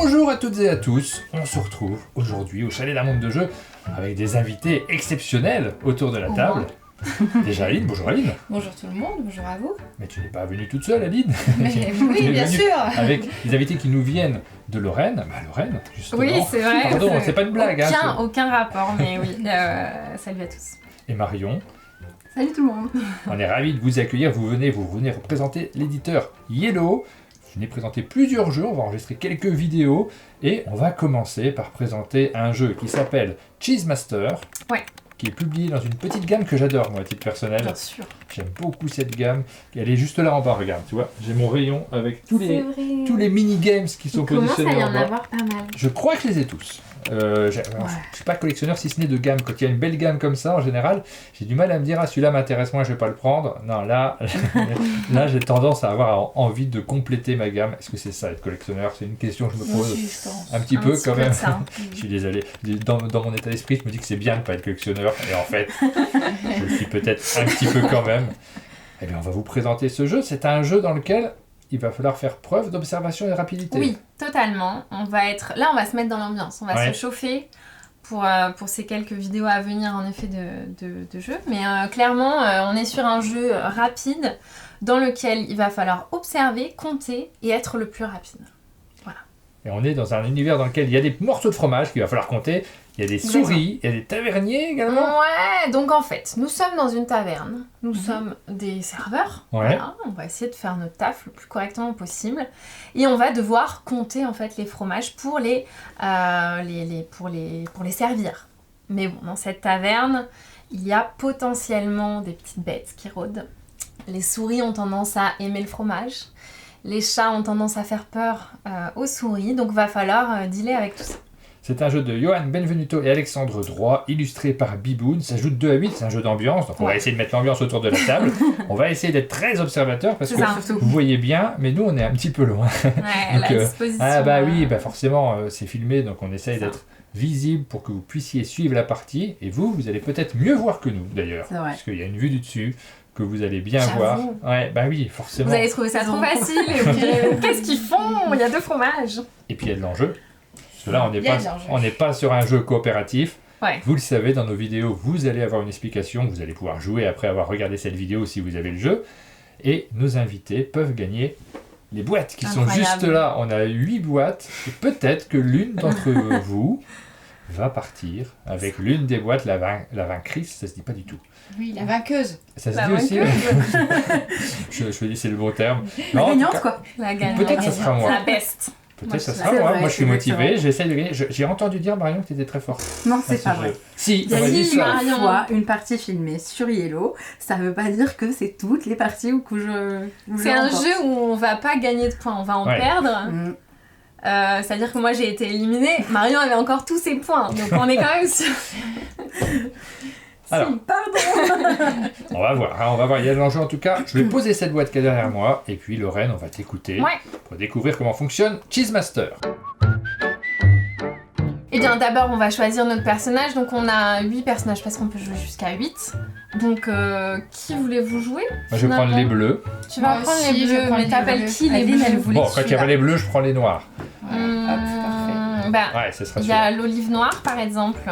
Bonjour à toutes et à tous, on se retrouve aujourd'hui au Chalet d'un monde de jeux avec des invités exceptionnels autour de la table. Déjà Aline, bonjour Aline. Bonjour tout le monde, bonjour à vous. Mais tu n'es pas venue toute seule Aline. Mais oui, bien sûr. Avec des invités qui nous viennent de Lorraine. Bah Lorraine, justement. Oui, c'est vrai. Pardon, c'est pas une blague. Aucun rapport, mais oui. Salut à tous. Et Marion. Salut tout le monde. On est ravis de vous accueillir, vous venez représenter l'éditeur Yellow. Je venais présenter plusieurs jeux, on va enregistrer quelques vidéos et on va commencer par présenter un jeu qui s'appelle Cheese Master, qui est publié dans une petite gamme que j'adore moi à titre personnel. Bien sûr. J'aime beaucoup cette gamme, elle est juste là en bas, regarde, tu vois, j'ai mon rayon avec tous les mini-games qui sont positionnés en bas. Il commence à y en avoir pas mal. Je crois que je les ai tous. Je suis pas collectionneur si ce n'est de gamme. Quand il y a une belle gamme comme ça, en général, j'ai du mal à me dire celui-là m'intéresse moins, je vais pas le prendre. Non, là j'ai tendance à avoir envie de compléter ma gamme. Est-ce que c'est ça être collectionneur? C'est une question que je me pose un petit peu quand même. Je suis désolé. Dans mon état d'esprit, je me dis que c'est bien de pas être collectionneur, et en fait, je le suis peut-être un petit peu quand même. Eh bien, on va vous présenter ce jeu. C'est un jeu dans lequel il va falloir faire preuve d'observation et de rapidité. Oui, totalement. On va se mettre dans l'ambiance. On va se chauffer pour ces quelques vidéos à venir, en effet, de jeu. Mais clairement, on est sur un jeu rapide dans lequel il va falloir observer, compter et être le plus rapide. Voilà. Et on est dans un univers dans lequel il y a des morceaux de fromage qu'il va falloir compter. Il y a des souris, il y a des taverniers également. Ouais, donc en fait, nous sommes dans une taverne. Nous sommes des serveurs. Ouais. Voilà, on va essayer de faire notre taf le plus correctement possible. Et on va devoir compter en fait les fromages pour les servir. Mais bon, dans cette taverne, il y a potentiellement des petites bêtes qui rôdent. Les souris ont tendance à aimer le fromage. Les chats ont tendance à faire peur aux souris. Donc va falloir dealer avec tout ça. C'est un jeu de Johan Benvenuto et Alexandre Droit, illustré par Biboun. Ça joue de 2 à 8, c'est un jeu d'ambiance, donc on va essayer de mettre l'ambiance autour de la table. On va essayer d'être très observateur, parce que vous voyez bien, mais nous on est un petit peu loin. Ouais, donc, la disposition. Ah bah oui, bah forcément c'est filmé, donc on essaye d'être visible pour que vous puissiez suivre la partie. Et vous allez peut-être mieux voir que nous d'ailleurs, parce qu'il y a une vue du dessus que vous allez bien voir. Ouais, bah oui, forcément. Vous allez trouver ça trop facile et vous direz qu'est-ce qu'ils font? Il y a 2 fromages. Et puis il y a de l'enjeu. Parce que là, on n'est pas sur un jeu coopératif. Ouais. Vous le savez, dans nos vidéos, vous allez avoir une explication. Vous allez pouvoir jouer après avoir regardé cette vidéo si vous avez le jeu. Et nos invités peuvent gagner les boîtes qui sont juste là. On a 8 boîtes. Et peut-être que l'une d'entre vous va partir avec l'une des boîtes, la vainctrice. Ça se dit pas du tout. Oui, la vainqueuse. Ça se dit aussi. Je me dis c'est le bon terme. La gagnante, quoi. La gagnante. Peut-être que ça sera moi. La best. Peut-être ça sera moi. Moi, je suis motivé, j'essaie de gagner. J'ai entendu dire, Marion, que tu étais très forte. Non, c'est pas vrai. Si, il y a une fois une partie filmée sur Yellow. Ça veut pas dire que c'est toutes les parties où je... C'est un jeu où on va pas gagner de points, on va en perdre. C'est-à-dire que moi, j'ai été éliminée. Marion avait encore tous ses points. Donc, on est quand même sur... Alors, pardon. on va voir, il y a de l'enjeu en tout cas. Je vais poser cette boîte qui est derrière moi, et puis Lorraine, on va t'écouter pour découvrir comment fonctionne Cheese Master. Eh bien d'abord on va choisir notre personnage, donc on a 8 personnages parce qu'on peut jouer jusqu'à 8. Donc qui voulez-vous jouer? Moi je vais prendre les bleus. Tu vas prendre les bleus, mais t'appelles qui les bleus? Bon, quand il y a pas les bleus, je prends les noirs. Hop, parfait. Ça sera il y a l'olive noire par exemple.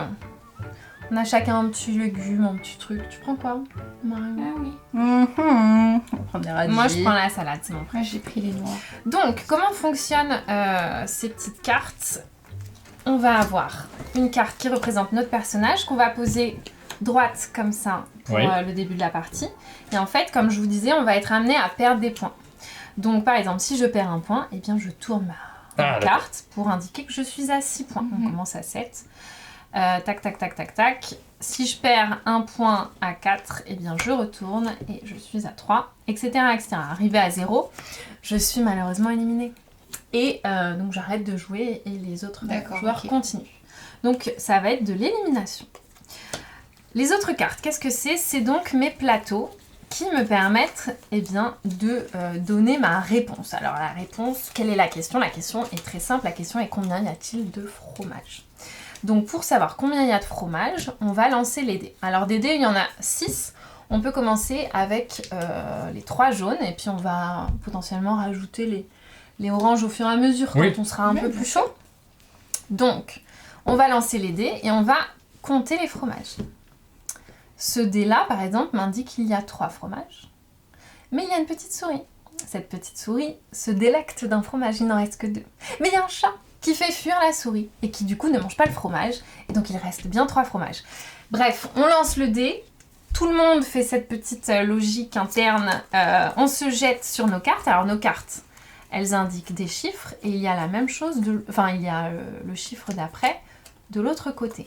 On a chacun un petit légume, un petit truc. Tu prends quoi, Marion? Ah oui. On prend des radis. Moi, je prends la salade, c'est mon préféré. J'ai pris les noirs. Donc, comment fonctionnent ces petites cartes? On va avoir une carte qui représente notre personnage qu'on va poser droite comme ça pour le début de la partie. Et en fait, comme je vous disais, on va être amené à perdre des points. Donc, par exemple, si je perds un point, eh bien, je tourne ma carte pour indiquer que je suis à 6 points. On commence à 7. Tac. Si je perds un point à 4, eh bien je retourne et je suis à 3, etc. Arrivé à 0, je suis malheureusement éliminée. Et donc j'arrête de jouer et les autres joueurs continuent. Donc ça va être de l'élimination. Les autres cartes, qu'est-ce que c'est? C'est donc mes plateaux qui me permettent de donner ma réponse. Alors la réponse, quelle est la question? La question est très simple, la question est combien y a-t-il de fromage? Donc pour savoir combien il y a de fromage, on va lancer les dés. Alors des dés, il y en a 6. On peut commencer avec les 3 jaunes et puis on va potentiellement rajouter les oranges au fur et à mesure quand on sera un peu plus chaud. Donc, on va lancer les dés et on va compter les fromages. Ce dé-là, par exemple, m'indique qu'il y a 3 fromages. Mais il y a une petite souris. Cette petite souris se délecte d'un fromage, il n'en reste que 2. Mais il y a un chat qui fait fuir la souris et qui du coup ne mange pas le fromage. Et donc il reste bien 3 fromages. Bref, on lance le dé. Tout le monde fait cette petite logique interne. On se jette sur nos cartes. Alors nos cartes, elles indiquent des chiffres. Et il y a la même chose, il y a le chiffre d'après de l'autre côté.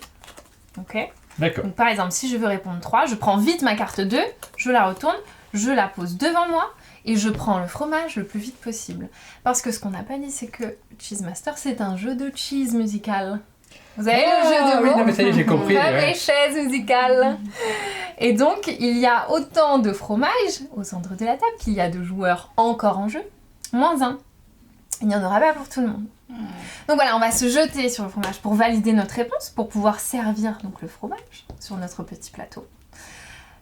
Ok ? D'accord. Donc par exemple, si je veux répondre 3, je prends vite ma carte 2, je la retourne, je la pose devant moi et je prends le fromage le plus vite possible. Parce que ce qu'on n'a pas dit, c'est que Cheese Master, c'est un jeu de cheese musical. Vous avez le jeu de mots. Oui, non, mais ça y est, j'ai compris. Comme les chaises musicales. Et donc, il y a autant de fromages au centre de la table qu'il y a de joueurs encore en jeu, moins 1. Il n'y en aura pas pour tout le monde. Donc voilà, on va se jeter sur le fromage pour valider notre réponse, pour pouvoir servir donc le fromage sur notre petit plateau.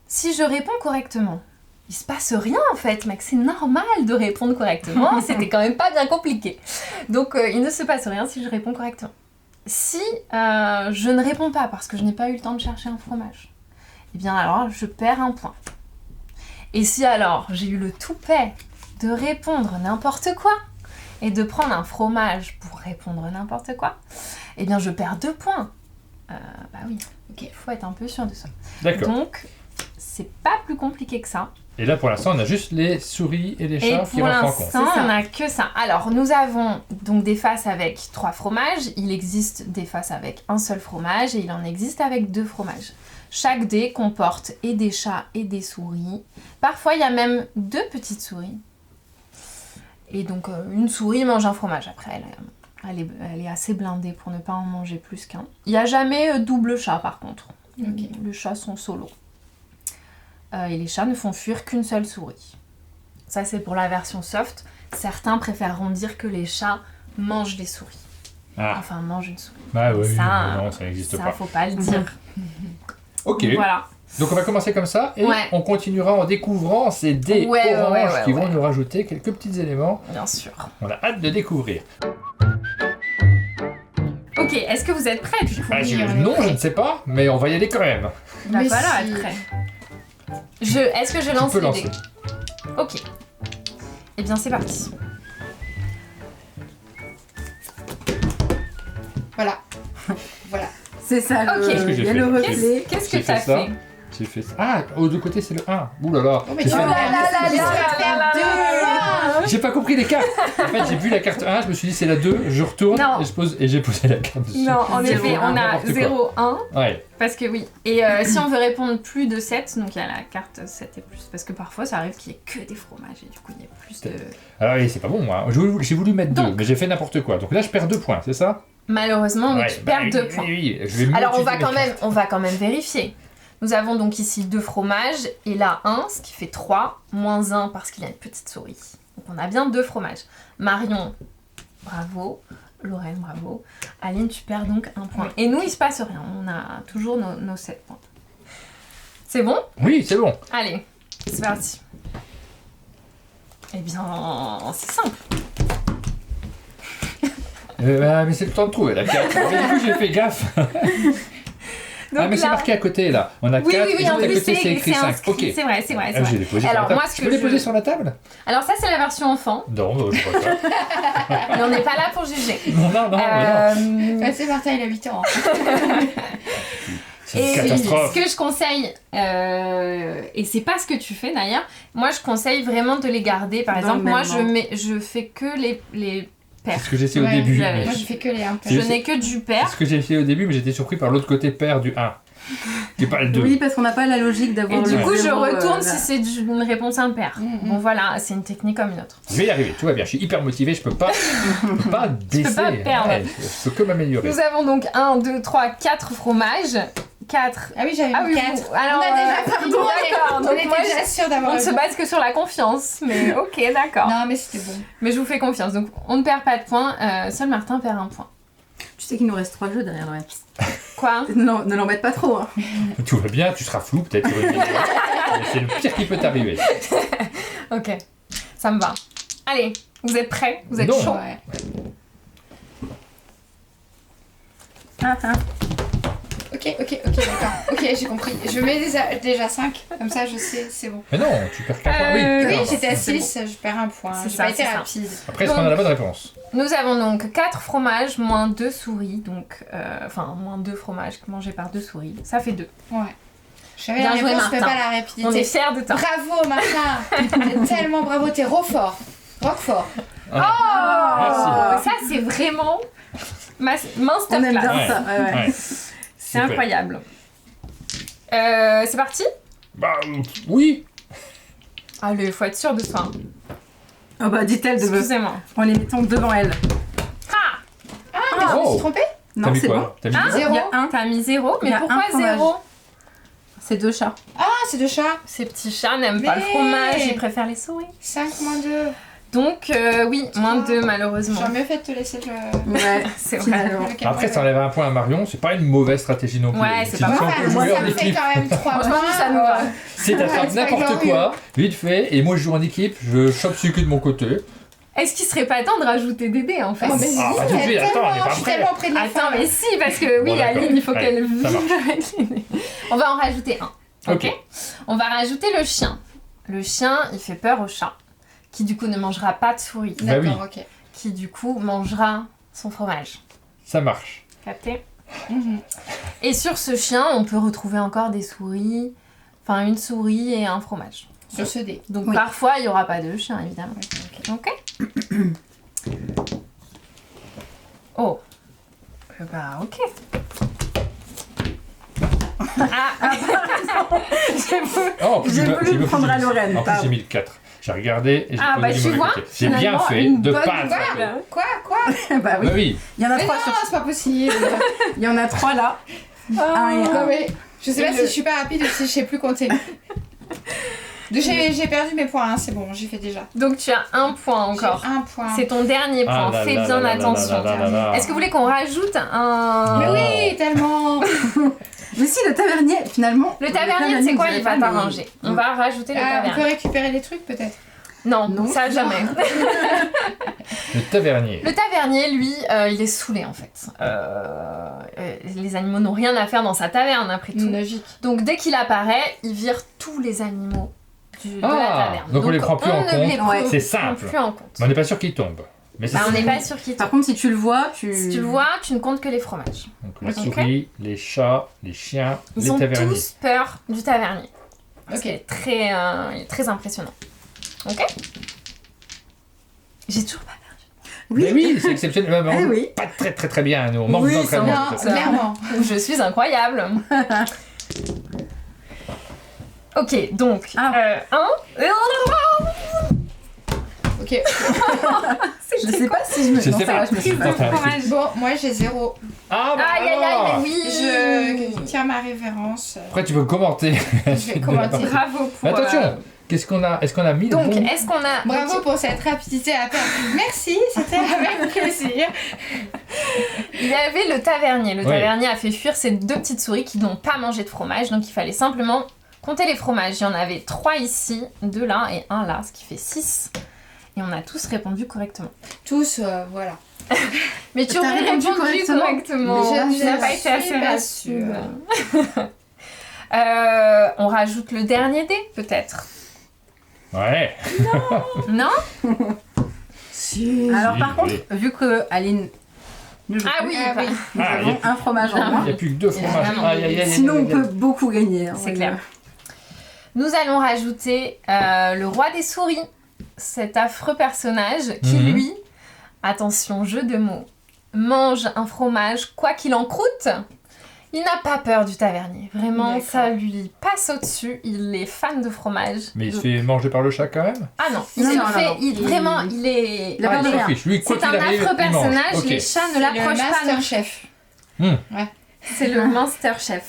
Si je réponds correctement, il se passe rien en fait, mec, c'est normal de répondre correctement, c'était quand même pas bien compliqué. Donc il ne se passe rien si je réponds correctement. Si je ne réponds pas parce que je n'ai pas eu le temps de chercher un fromage, eh bien alors je perds un point. Et si alors j'ai eu le toupet de répondre n'importe quoi, et de prendre un fromage pour répondre n'importe quoi, eh bien je perds 2 points. Bah oui, il faut être un peu sûr de ça. D'accord. Donc, c'est pas plus compliqué que ça. Et là, pour l'instant, on a juste les souris et les chats qui rentrent en compte. Et pour l'instant, on n'a que ça. Alors, nous avons donc des faces avec 3 fromages. Il existe des faces avec un seul fromage et il en existe avec 2 fromages. Chaque dé comporte et des chats et des souris. Parfois, il y a même 2 petites souris. Et donc, une souris mange un fromage. Après, elle est assez blindée pour ne pas en manger plus qu'un. Il n'y a jamais double chat, par contre. Okay. Les chats sont solo. Et les chats ne font fuir qu'une seule souris. Ça, c'est pour la version soft. Certains préféreront dire que les chats mangent des souris. Ah. Enfin, mangent une souris. Bah oui, ça, non, ça n'existe ça, pas. faut pas le dire. Ok. Voilà. Donc on va commencer comme ça et Ouais. on continuera en découvrant ces dés oranges qui vont nous rajouter quelques petits éléments. Bien sûr. On a hâte de découvrir. Ok, est-ce que vous êtes prêts du coup? Ah, non, je ne sais pas, mais on va y aller quand même. Il va Mais falloir si. être prêt. Est-ce que je lance peux les lancer. dés? Ok. Eh bien, c'est parti. Voilà. Voilà. C'est ça, Ok. Qu'est-ce que j'ai il y a fait le reflet. Qu'est-ce que J'ai t'as ça. fait? J'ai fait ça. Ah, aux deux côtés, c'est le 1. Ouh là là. Oh, mais J'ai tu fait- vas J'ai pas compris les cartes. En fait, j'ai vu la carte 1, je me suis dit c'est la 2, je retourne Non. et j'ai posé la carte dessus. Non, en Zéro, effet, on a n'importe quoi. 0, 1. Ouais. Parce que oui. Et si on veut répondre plus de 7, donc il y a la carte 7 et plus. Parce que parfois, ça arrive qu'il n'y ait que des fromages et du coup, il y a plus de... Alors oui, c'est pas bon moi. J'ai voulu mettre 2, Donc. mais j'ai fait n'importe quoi. Donc là, je perds 2 points, c'est ça? Malheureusement, oui, Ouais, tu bah perds oui, 2 points. Oui, je vais mieux Alors, on va utiliser mes quand même vérifier. Nous avons donc ici 2 fromages et là 1, ce qui fait 3, moins 1 parce qu'il y a une petite souris. Donc on a bien 2 fromages. Marion, bravo. Lorraine, bravo. Aline, tu perds donc 1 point. Et nous, il se passe rien. On a toujours nos 7 points. C'est bon? Oui, c'est bon. Allez, c'est parti. Eh bien, c'est simple. Mais c'est le temps de trouver la carte. Mais du coup, j'ai fait gaffe. Donc mais c'est là- marqué à côté là. On a 4 Oui, et en juste à plus, côté c'est écrit 5. inscrit. Ok. C'est vrai. Ah, je les ai posés Alors, sur la table. moi, ce Tu que peux les je- poser sur la table? Alors ça, c'est la version enfant. Non, je vois pas. Mais on n'est pas là pour juger. Non, mais non. C'est Martin, il a 8 ans. C'est une Et catastrophe. ce que je conseille, et c'est pas ce que tu fais d'ailleurs, moi je conseille vraiment de les garder. Par Dans exemple, le moi même je fais que les C'est paires. ce que j'ai fait au Ouais, début. j'avais- mais Moi, je fais que les 1. Je n'ai que du C'est pair. ce que j'ai fait au début, mais j'étais surpris par l'autre côté pair du 1. Qui est pas le 2. Oui, parce qu'on n'a pas la logique d'avoir Et le du coup, je zéro, retourne là. si c'est une réponse impaire. Bon voilà, c'est une technique comme une autre. Je vais y arriver, tout va bien. Je suis hyper motivé, je peux pas baisser. pas perdre. Ouais, je peux que m'améliorer. Nous avons donc 1, 2, 3, 4 fromages. 4. Ah oui, j'avais Ah mis oui, 4. alors, on a déjà pardon, pardon, d'accord. on Donc était moi, déjà sûr d'avoir On ne se raison. base que sur la confiance. Mais ok, d'accord. Non, mais c'était bon. Mais je vous fais confiance. Donc on ne perd pas de points. Seul Martin perd 1 point. Tu sais qu'il nous reste 3 jeux derrière Noël. Quoi? Ne l'embête pas trop. Hein. Tout va bien, tu seras flou peut-être sur une vidéo. Mais c'est le pire qui peut t'arriver. Ok, ça me va. Allez, vous êtes prêts? Vous êtes Non. chaud? Ouais. Ok, d'accord. Ok, j'ai compris. Je mets déjà 5, comme ça je sais, c'est bon. Mais non, tu perds 4 points. Oui, Oui, Oui, d'accord. j'étais à c'est 6, je perds un point. C'est J'ai ça, pas été c'est ça. rapide. Après, est-ce qu'on a la bonne réponse? Nous avons donc 4 fromages moins 2 souris, donc enfin moins 2 fromages mangés par 2 souris, ça fait 2. Ouais. Je savais Bien la joué, réponse, je fais Martin. pas la On est rapidité. fiers de toi. Bravo Martin. T'es tellement bravo, t'es Roquefort. Roquefort. Merci. Ça c'est vraiment mince On aime class. bien Ouais. ça. Ouais. Ouais. C'est Super. incroyable. C'est parti? Bah, oui. Allez, faut être sûr de soi. Oh bah dit-elle Excusez-moi. en les mettant devant elle. Ah! Je me Oh. suis trompée? T'as Non, mis c'est quoi bon. T'as mis Ah, zéro. Il y a un, T'as mis 0, Il mais y a pourquoi un fromage. 0? c'est 2 chats. Ah, c'est 2 chats. Ces petits chats n'aiment pas le Mais- fromage, ils préfèrent les souris. 5 moins 2. Donc, oui, moins 2 malheureusement. J'aurais mieux fait de te laisser le... Ouais, C'est vrai. finalement. le Après, ça enlève un point à Marion, c'est pas une mauvaise stratégie non plus. Ouais, c'est Si pas tu mal. sens que Moi, jouer ça en me fait équipe, quand même 3 Franchement, points. ça nous va. si t'attrapes c'est pas n'importe glorieux. quoi, vite fait, et moi je joue en équipe, je chope celui de mon côté. Est-ce qu'il serait pas temps de rajouter des dés en fait? Oh, mais Ah, oui, pas tout de suite, attends, on est pas je suis prêt. tellement près de la Attends, fin. mais si, parce que oui, Bon, d'accord. Aline, il faut Allez, qu'elle ça vive avec les dés. On va en rajouter un. Ok. On va rajouter le chien. Le chien, il fait peur au chat, qui du coup ne mangera pas de souris, Bah oui. D'accord, ok. qui du coup mangera son fromage. Ça marche. Capté? Mhm. Et sur ce chien, on peut retrouver encore des souris, enfin une souris et un fromage. Sur ce dé. Donc Oui. parfois, il n'y aura pas de chien, évidemment. Ok. Oh. Bah, ok. Oh, en plus, J'ai j'ai voulu me prendre à j'ai- Lorraine, En plus, pardon. j'ai mis le 4. J'ai regardé et j'ai Ah, posé bah, du tu mauvais vois, côté. J'ai bien finalement, fait une de bonne pas nouvelle. attraper. Quoi Bah oui. Bah oui. Il y en a Mais 3 non, sur. c'est pas possible. Il y en a 3 là. Un et Non un. mais je sais Et pas le- si je suis pas rapide ou si je sais plus compter. J'ai perdu mes points, hein, c'est bon, j'ai fait déjà. Donc tu as un point encore. J'ai 1 point. C'est ton dernier point. Ah là Fais là bien là là attention. là là là là. Est-ce que vous voulez qu'on rajoute un... Mais Non. oui, tellement. Mais si, le tavernier, finalement. Le tavernier, c'est quoi? je Il dirais va pas, mais- t'arranger. On va rajouter le On peut tavernier. récupérer les trucs peut-être. Non, Non. ça jamais. Le tavernier. Le tavernier, lui, il est saoulé en fait. Les animaux n'ont rien à faire dans sa taverne après tout. Logique. Donc dès qu'il apparaît, il vire tous les animaux de la Ah, taverne. donc on les prend plus en ne compte. les prend Ouais. C'est simple. plus en compte. Mais on n'est pas sûr qu'il tombe. Mais c'est Bah, on ça. n'est pas sûr qu'il Par tombe. contre, si tu le vois, Si tu le vois, tu ne comptes que les fromages. Donc les Ok. souris, les chats, les chiens, Ils les ont taverniers. tous peur du tavernier. Ok. C'est il est très impressionnant. Ok. J'ai toujours pas perdu. Mais oui, c'est exceptionnel. Mais Eh on- oui. Pas très très bien, nous. On manque Oui, d'entraînement. Non, peut-être. clairement. Je suis incroyable. Ok, donc Ah. Ok. Je sais pas si je me. Je Non, sais ça pas. va, je me suis Prise de pas. fromage. Bon, moi j'ai 0. Ah bah Aïe aïe alors. aïe, mais oui. Je tiens ma révérence. Après, tu peux commenter. Je vais commenter. Bravo pour. Mais attention, qu'est-ce qu'on a? Est-ce qu'on a mis le Donc, bon? est-ce qu'on a. Bravo pour cette rapidité à perdre. Merci, c'était avec plaisir. Il y avait le tavernier. Le Oui. tavernier a fait fuir ces deux petites souris qui n'ont pas mangé de fromage. Donc, il fallait simplement compter les fromages. Il y en avait 3 ici, 2 là et 1 là, ce qui fait 6. Et on a tous répondu correctement. Tous, voilà. Mais tu T'as aurais répondu répondu correctement. correctement. Mais je Tu n'as ne pas été suis assez pas rapide. On rajoute le dernier dé, peut-être. Ouais. Non? Si. Alors, par Si, contre, oui. vu que Aline ne joue Ah plus, oui, Ah oui. nous Ah, avons un fromage en Ah, Il moins. n'y a plus que 2 fromages. Évidemment. Aïe, aïe, aïe, Sinon, on aïe, aïe, peut aïe. beaucoup gagner. hein, C'est on va clair. dire. Nous allons rajouter le roi des souris, cet affreux personnage qui, Mhm. lui, attention, jeu de mots, mange un fromage quoi qu'il en croûte. Il n'a pas peur du tavernier. Vraiment, D'accord. ça lui passe au-dessus. Il est fan de fromage. Mais il se Donc- fait manger par le chat quand même? Ah non, il Non, se non, fait... non. Vraiment, il est... Il a peur de il s'en rien. fiche. Lui, quoi C'est qu'il un arrive, affreux il mange. personnage, Ok. les chats ne Le l'approchent pas. non. Masterchef. C'est le Monster Chef.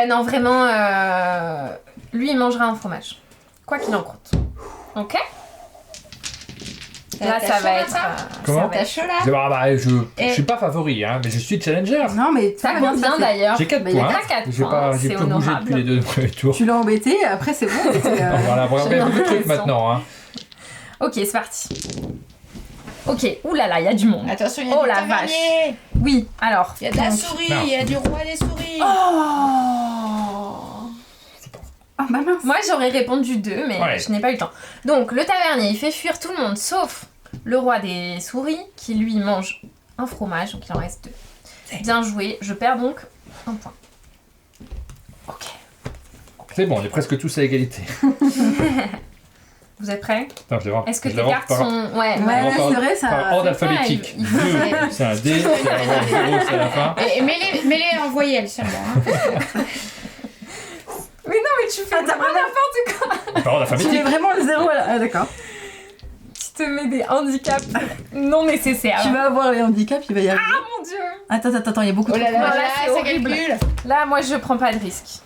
Non, vraiment, lui, il mangera un fromage. Quoi qu'il en croûte. Ok? Là, T'as ça chaud, va être... Martin Comment? T'as chaud là Ah bah, je Et- suis pas favori, hein, mais je suis challenger. Non, mais Ça va compte bien passer. d'ailleurs. J'ai 4 Bah, il y a points. quatre J'ai points, pas, j'ai c'est plus bougé honorable. depuis les 2 premiers tours. Tu l'as embêté, après c'est bon. Voilà, on va regarder un peu de trucs raison. maintenant. Hein. Ok, c'est parti. Ok, oulala, il y a du monde. Attention, il y a Oh du la tavernier. Oui, alors. Il y a de la donc- souris, Non. il y a du roi des souris. Oh bah mince. Moi, j'aurais répondu 2, mais Ouais. je n'ai pas eu le temps. Donc, le tavernier, il fait fuir tout le monde, sauf le roi des souris, qui lui mange un fromage, donc il en reste 2. Bien joué, je perds donc un point. Ok. C'est bon, on est presque tous à égalité. Vous êtes prêts? Attends, je vais voir. Est-ce que je tes vais voir cartes par- sont... Ouais, Ouais, par- c'est vrai, ça. Par ordre c'est ça, alphabétique. il faut- 2, c'est un D, c'est un 0, c'est à la fin. Et mets-les en voyelles seulement. Hein. Mais non, mais tu fais Attends, vraiment n'importe quoi. Par ordre Tu mets alphabétique. vraiment le 0 là. Ah, d'accord. Tu te mets des handicaps non nécessaires. Tu vas avoir les handicaps, il va y avoir. Ah mon dieu. Attends, il y a beaucoup Oh de là là, Non, là, là, c'est ça horrible. calcule. Là, moi, je prends pas de risque.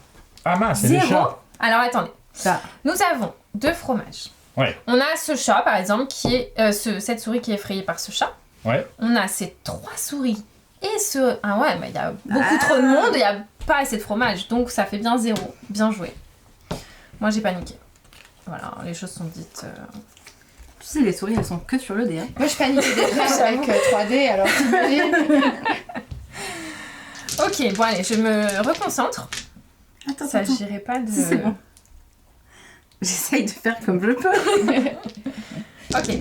Ah mince, c'est des 0. chats. Alors, attendez. Ça. Nous avons 2 fromages. Ouais. On a ce chat, par exemple, qui est cette souris qui est effrayée par ce chat. Ouais. On a ces 3 souris et ce... Ah ouais, mais il y a beaucoup trop de monde, il n'y a pas assez de fromage. Donc, ça fait bien 0. Bien joué. Moi, j'ai paniqué. Voilà, les choses sont dites. Tu sais, les souris, elles sont que sur le dé. Hein. Moi je paniquais déjà avec 3D, alors t'imagines. Ok, bon allez, je me reconcentre. Il Attends. s'agirait pas de... Si, c'est bon. J'essaye de faire comme je peux. Ok.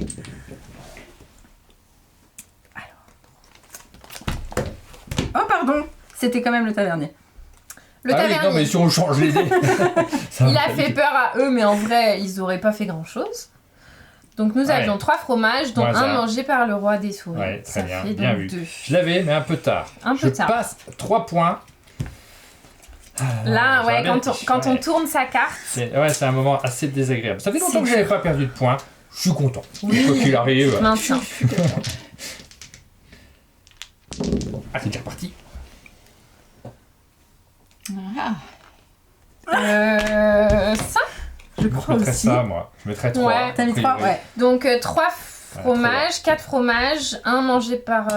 Oh, pardon. C'était quand même le tavernier. Le Ah oui, tavernier, non, mais si on change les dés. ça il va a pas fait vite. peur à eux, mais en vrai, ils auraient pas fait grand-chose. Donc nous Ouais. avions 3 fromages, dont Moins un un. mangé par le roi des souris. Ouais, très Ça bien, fait bien donc vu. 2. Je l'avais, mais un peu tard. Un peu je tard. passe 3 points. Là, J'aurais ouais, bien- quand on ouais. tourne sa carte, C'est un moment assez désagréable. Ça fait longtemps C'est que je n'avais pas perdu de points. Je suis content. Quoi qu'il arrive. maintien. Ah, c'est déjà reparti. Ah. 5. Je Je crois mettrais aussi. ça, moi. Je mettrais 3. Ouais. T'as mis 3, ouais. Donc 3 trop fromages, 4 fromages, un mangé par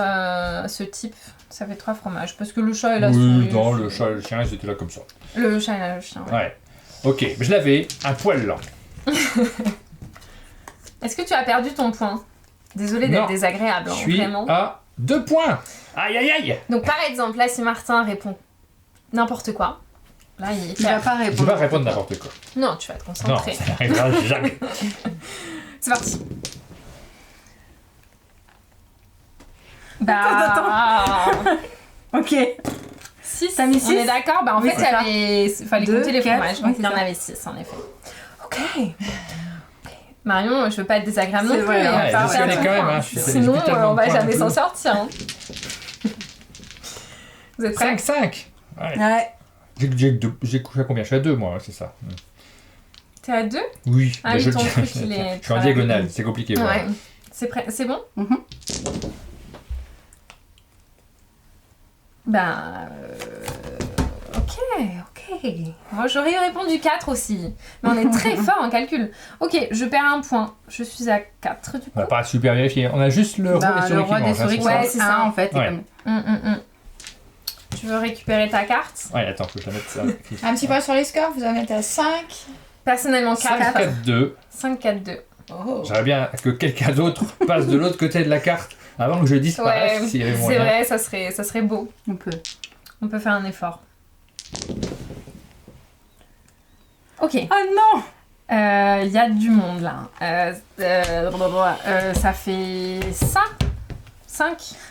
ce type. Ça fait 3 fromages. Parce que le chat et la Oui, souris. non, le chat et le chien, ils étaient là comme ça. Le chat et le chien. Ouais. Ouais. Ok, mais je l'avais, un poil lent. Est-ce que tu as perdu ton point? Désolée Non. d'être désagréable, Je hein, suis vraiment. à 2 points. Aïe, aïe, aïe. Donc par exemple, là si Martin répond n'importe quoi, là il Il va pas Je vais répondre. pas répondre n'importe quoi. Non, tu vas te Non, concentrer. ça n'arrivera jamais. C'est parti. Bah... Ok. 6. T'as mis On six est d'accord? Bah en Oui, fait, c'est ça. il fallait Deux, compter les quatre, fromages. oui, Donc c'est il y en ça. avait 6 en effet. Ok. Marion, je veux pas être désagréable non C'est plus. vrai, mais on ouais, va faire je suis allé perdre quand un même, point. hein, je suis- Sinon, j'ai plus tellement on va de points jamais non s'en plus. sortir. Hein. Vous êtes prêts? 5. Ouais. Ouais. J'ai couché à combien? Je suis à 2, moi, c'est ça. T'es à 2? Oui, Ah mais oui, je ton le truc, tiens. il est Je suis en travaillé. diagonale, c'est compliqué. voilà. Ouais. C'est prêt? C'est bon? Mhm. Ben... Ok. Moi, j'aurais répondu 4 aussi. Mais on est très fort en calcul. Ok, je perds un point. Je suis à 4 du coup. On va pas super vérifier. On a juste le roi Bah, des le souris roi qui des mange. souris hein, qui c'est ça Ouais, mange c'est un, ça. en fait. et Ouais. comme- Tu veux récupérer ta carte? Ouais, attends, faut que je la mette ça. Un petit point sur les scores, vous en êtes à 5. Personnellement, 5, 4. 4, 2. 5, 4, 2. Oh. J'aimerais bien que quelqu'un d'autre passe de l'autre côté de la carte avant que je disparaisse, Ouais, s'il y avait c'est moyen. vrai, ça serait beau. On peut. On peut faire un effort. Ok. Oh non! Il y a du monde là. Ça fait 5.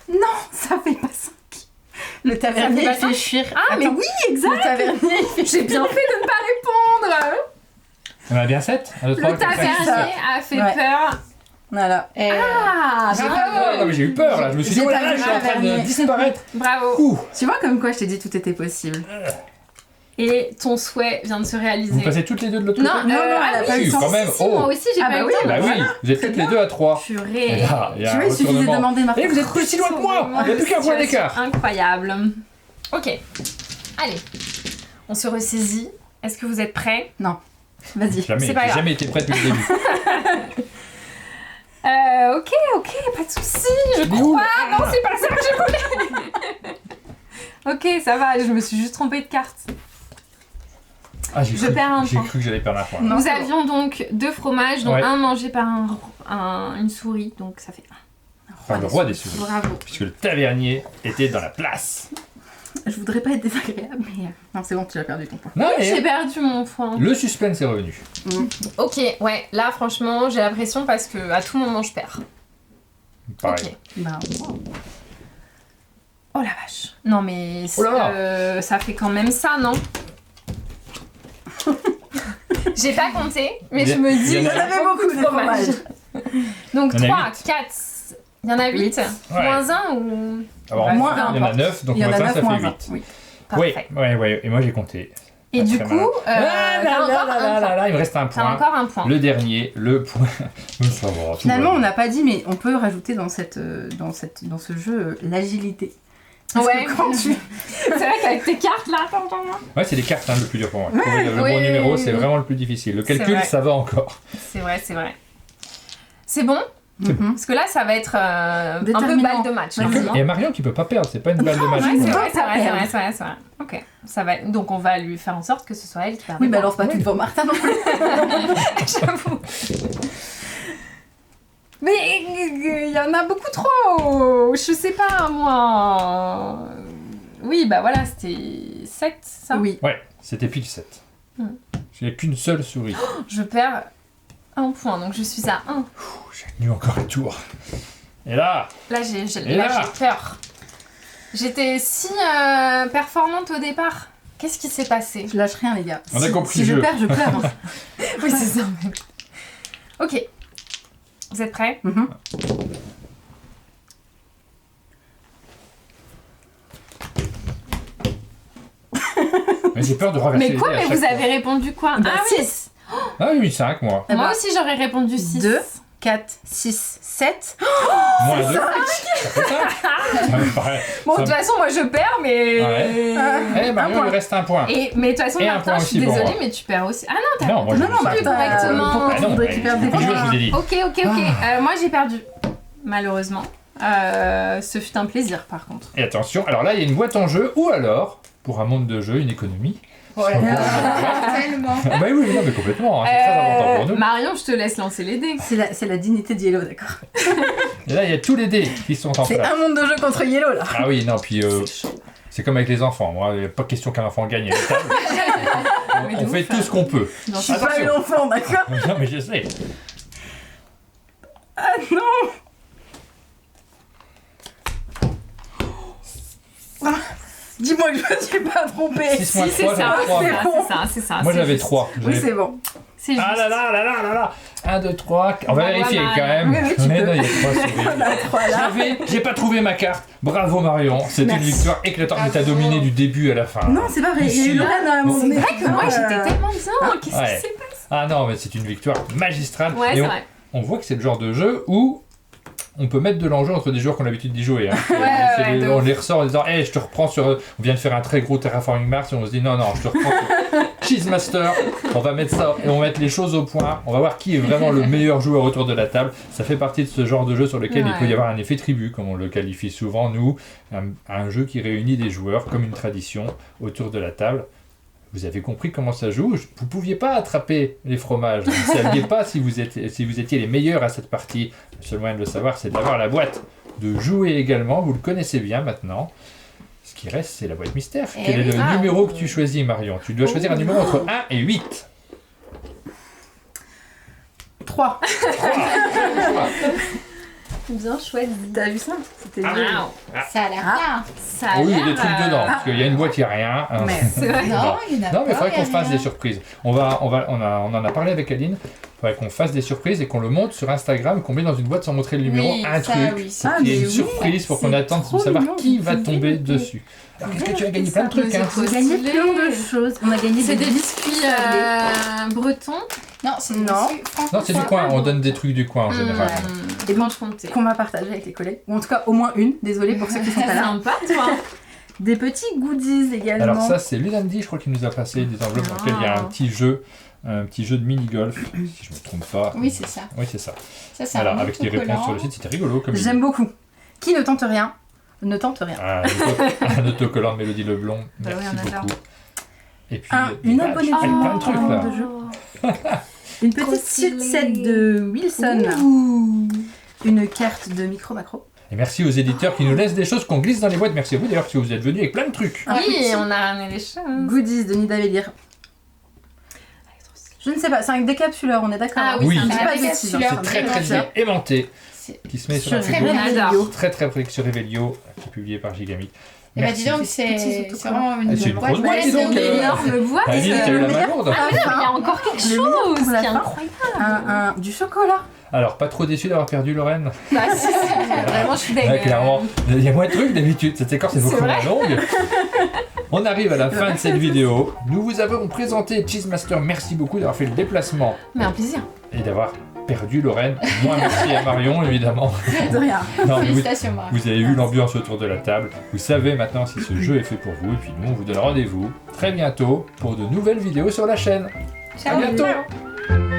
Non, ça fait pas 5. Le tavernier, Ça il fait pas fait cinq fuir. Ah, mais Attends, oui, Le exact. tavernier, il fait J'ai bien fait de ne pas répondre. On a bien 7. Le tavernier a fait Ouais. peur. Voilà. Et Ah, Ah, bravo. non, mais j'ai eu peur là, je me suis dit, J'ai oh là pas là, vu je suis en train de Tavernier. disparaître. Bravo. Ouh, Tu vois comme quoi je t'ai dit tout était possible. Et ton souhait vient de se réaliser. vous passez toutes les deux de l'autre Non, côté Non, non, elle a ah pas oui, eu le temps. quand même. Si, moi Oh, aussi j'ai Ah pas bah eu oui, le temps. bah oui, vous êtes C'est toutes les bien. deux à 3. Purée. Et là, il y a Tu un vois, il suffit de retournement. demander ma Et vous êtes plus si loin que moi. Il n'y a plus qu'un point d'écart. Incroyable. Ok. Allez. On se ressaisit. Est-ce que vous êtes prêts? Vas-y. Jamais, C'est pas j'ai grave. jamais été prêt depuis le début. Ok, pas de soucis, je Mais où, crois. Non, c'est pas ça que je voulais. Ok, ça va, je me suis juste trompée de carte. Ah, j'ai Je cru, perds un j'ai point. cru que j'allais perdre un point. Non, Nous c'est bon. avions donc 2 fromages, dont Ouais. un mangé par une souris, donc ça fait 1. Enfin, le roi des souris. Bravo. Puisque le tavernier était dans la place. Je voudrais pas être désagréable, mais... Non, c'est bon, tu as perdu ton point. Non, J'ai mais perdu mon point. le suspense est revenu. Ok, ouais, là franchement, j'ai la pression parce que à tout moment je perds. Pareil. Ok. Bah, wow. Oh la vache. Non mais Oh là ça fait quand même ça, non? J'ai pas compté, mais Il y a- je me dis... il y en a- Il y en avait beaucoup de fromages. Donc Il y en a 3, 4, il y en a 8. Huit. Moins 1 ou... Alors, Moins il y en a un. 9, donc Il y en moins a 1, 9 ça moins fait 1. 8. Oui. Oui, Parfait. ouais, et moi j'ai compté. Et Pas du très coup, malin. t'as encore un point. Là, il me reste un T'as point. encore un point. Le dernier, le point. Ça va, tout Finalement, va on bien. n'a pas dit, mais on peut rajouter dans ce jeu l'agilité. Parce Ouais. que quand tu... C'est vrai qu'avec tes cartes là, attends. Ouais, c'est les cartes le plus dur pour moi. Trouver le Oui, bon numéro, oui, c'est oui. vraiment le plus difficile. Le C'est calcul, vrai. ça va encore. C'est vrai, c'est vrai. C'est bon? Mhm. Parce que là, ça va être un peu Déterminant. balle de match. Vas-y. maintenant. Il y a Marion qui peut pas perdre, c'est pas une balle de match. Ouais, pour c'est moi. vrai, c'est vrai, c'est vrai. Ok, ça va. Donc on va lui faire en sorte que ce soit elle qui perde. Oui, le bah point. lance pas tout devant Martin non plus. J'avoue. Mais il y en a beaucoup trop. Je sais pas moi. Oui, bah voilà, c'était 7, ça. Oui. Ouais, c'était pile 7. Hmm. Il n'y a qu'une seule souris. Je perds un point, donc je suis à 1. J'ai tenu encore un tour. Et là, Là, j'ai Et là peur. J'étais si performante au départ. Qu'est-ce qui s'est passé? Je lâche rien, les gars. On a compris si le je jeu. perds, je pleure. Hein. Oui, c'est ça. Ok. Vous êtes prêts? Mhm. mais j'ai peur de renverser Mais les quoi? dés à Mais chaque vous fois. avez répondu quoi? Bah, Ah oui. 6. Ah oui, 5 moi. Moi bah, aussi, j'aurais répondu 6. 2, 4, 6, 7. Moins 2. Ça fait ça. Ça me paraît- Bon, de ça toute me- façon, moi je perds, mais. Eh, Marion, point. il reste un point. Mais de toute façon, Et un Martin, point je suis aussi pour désolée, moi. mais tu perds aussi. Ah non, t'as Non, moi, Non, non, je plus dis ça. correctement. Pourquoi Ah tu non, voudrais mais qu'il perde des je vous points? ai dit. Ok. Moi j'ai perdu. Malheureusement. Ce fut un plaisir par contre. Et attention, alors là, il y a une boîte en jeu, ou alors, pour un monde de jeu, une économie. Tellement. Ah bah oui, non, mais complètement, hein, c'est très important pour nous. Marion, je te laisse lancer les dés. C'est la dignité de Yellow, d'accord. Et là, il y a tous les dés qui sont en C'est place. un monde de jeu contre Yellow, là. Ah oui, non, puis c'est comme avec les enfants. Moi, il n'y a pas question qu'un enfant gagne à la table. Mais On de fait ouf, tout ce qu'on peut. J'en Je suis Attention. pas une enfant, d'accord. Non, mais je sais. Ah non. Dis-moi que je me suis pas trompée. 6 moins Si, c'est 3, ça, j'avais 3. c'est ça. Moi, c'est j'avais juste. 3. Oui, c'est bon. C'est juste. Ah là là là là là là 1, 2, 3. On va Bravo, vérifier Marion. quand même. Oui, oui, tu Mais peux. non, il y a 3 souris. On a 3 là. J'ai pas trouvé ma carte. Bravo Marion. C'était une Merci. victoire éclatante. Mais t'as Bravo. dominé du début à la fin. Non, c'est pas vrai. Il y a eu Si. Lorraine à un moment C'est donné. vrai que moi j'étais tellement bien. Qu'est-ce Ouais. qui s'est passé? Ah non, mais c'est une victoire magistrale. Ouais, Et c'est on, vrai. on voit que c'est le genre de jeu où on peut mettre de l'enjeu entre des joueurs qui ont l'habitude d'y jouer. Hein. Ouais, de on ouf. les ressort en disant hey, je te reprends sur. On vient de faire un très gros Terraforming Mars et on se dit non, je te reprends sur Cheesemaster. On va mettre ça et on va mettre les choses au point. On va voir qui est vraiment le meilleur joueur autour de la table. Ça fait partie de ce genre de jeu sur lequel il peut y Ouais. avoir un effet tribu, comme on le qualifie souvent, nous. Un jeu qui réunit des joueurs comme une tradition autour de la table. Vous avez compris comment ça joue. Vous ne pouviez pas attraper les fromages. Vous ne saviez pas si vous étiez les meilleurs à cette partie. Le seul moyen de le savoir, c'est d'avoir la boîte. De jouer également. Vous le connaissez bien maintenant. Ce qui reste, c'est la boîte mystère. Eh Quel est oui. le Ah. numéro que tu choisis, Marion? Tu dois choisir un numéro entre 1 et 8. 3. Bien choisi. T'as vu ça? C'était Ah. joli. Wow. Ça a l'air bien. Ça a Oui, il y a l'air, des trucs dedans. Parce qu'il y a une boîte, il n'y a rien. Mais C'est vrai. Non, il y en a Non, mais il pas, faudrait qu'on y a fasse rien. des surprises. On en a parlé avec Aline. Il faudrait qu'on fasse des surprises et qu'on le monte sur Instagram, qu'on met dans une boîte sans montrer le numéro, Oui, un ça, truc. oui, Pour ça. Ah, qu'il y ait mais une oui, surprise pour qu'on c'est attende de trop savoir mignon, qui va c'est tomber vérifié. dessus. Alors, qu'est-ce que tu as gagné? Ça Plein de trucs, peut hein. être On a gagné stylé. plein de choses. On a gagné C'est des des biscuits bretons. Non, c'est Non. Non, c'est du coin. On donne des trucs du coin en général. Et donc, Franche-Comté. qu'on m'a partagé avec les collègues. Ou en tout cas, au moins une. Désolée pour ceux qui sont pas là. Sympa, toi. Des petits goodies également. Alors ça, c'est Ludandy, je crois qu'il nous a passé des enveloppes dans lesquelles il y a un petit jeu de mini-golf, si je ne me trompe pas. Oui, c'est ça. Oui, c'est ça. Ça, c'est Alors, un avec les réponses autocollant. sur le site, c'était rigolo comme J'aime beaucoup. Qui ne tente rien, ne tente rien. un autocollant de Mélodie Leblond, Bah oui, merci on adore. beaucoup. Et puis, des Une badges, abonnée avec plein de de trucs là. de jeu. Une Trop petite stylé. sucette de Wilson. Ouh. Une carte de micro-macro. Et merci aux éditeurs qui nous laissent des choses qu'on glisse dans les boîtes. Merci à vous d'ailleurs si vous êtes venus avec plein de trucs. Oui, on a ramené des choses. Goodies de Nida Vélir. Je ne sais pas, c'est un décapsuleur, on est d'accord? Ah oui, c'est un c'est un pas de décapsuleur. bêtises, C'est hein. très très bien aimanté. C'est- Qui se met sur Sur la Revelio. Revelio. Très très pratique sur Revelio, qui est publié par Gigamic. Et bah Merci. dis donc, Petits c'est autocollants. vraiment Ah, c'est une grosse boîte, Ouais, dis c'est donc. une énorme boîte. Aline, t'as eu la main lourde. Ah oui, mais il y a encore quelque Le meilleur chose pour la qui est fin. incroyable. Du chocolat. Alors, pas trop déçu d'avoir perdu Lorraine. Bah, si, vraiment, je suis Ouais, dingue. clairement, il y a moins de trucs d'habitude. Cette séquence est C'est beaucoup moins vrai. longue. On arrive à la fin de cette vidéo. Nous vous avons présenté Cheesemaster. Merci beaucoup d'avoir fait le déplacement Mais un plaisir. et d'avoir perdu Lorraine. Moi, merci à Marion, évidemment. De rien. Non, mais Félicitations, Marc. vous avez vu l'ambiance autour de la table. Vous savez maintenant si ce jeu est fait pour vous. Et puis nous, on vous donne rendez-vous très bientôt pour de nouvelles vidéos sur la chaîne. Ciao. À bientôt.